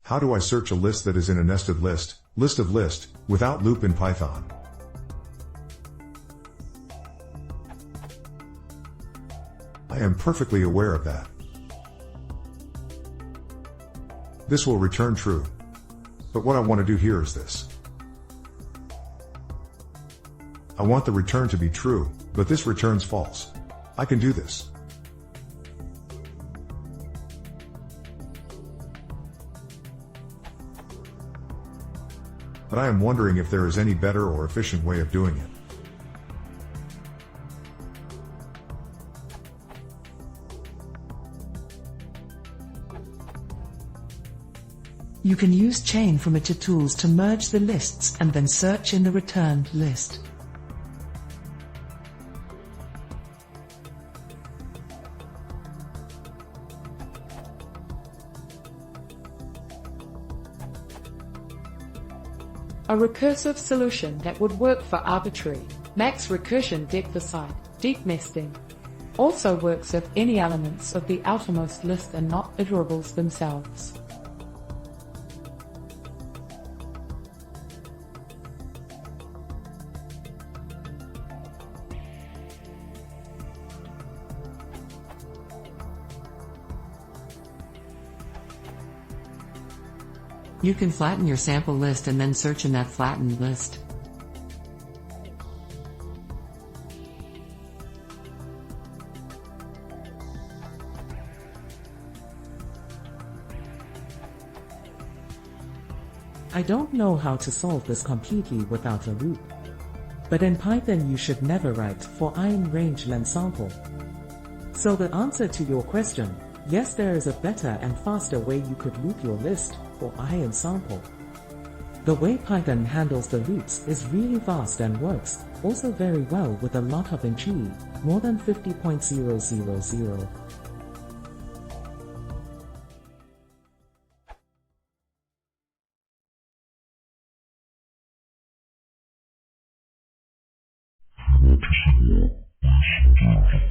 How do I search a list that is in a nested list, list of list, without loop in Python? I am perfectly aware of that. This will return true. But what I want to do here is this. I want the return to be true, but this returns false. I can do this. But I am wondering if there is any better or efficient way of doing it. You can use chain formatter tools to merge the lists and then search in the returned list. A recursive solution that would work for arbitrary, max recursion depth aside, deep nesting, also works if any elements of the outermost list are not iterables themselves. You can flatten your sample list and then search in that flattened list. I don't know how to solve this completely without a loop. But in Python you should never write for I in range len sample. So the answer to your question, yes, there is a better and faster way you could loop your list for I in sample. The way Python handles the loops is really fast and works also very well with a lot of entropy, more than 50.000. What is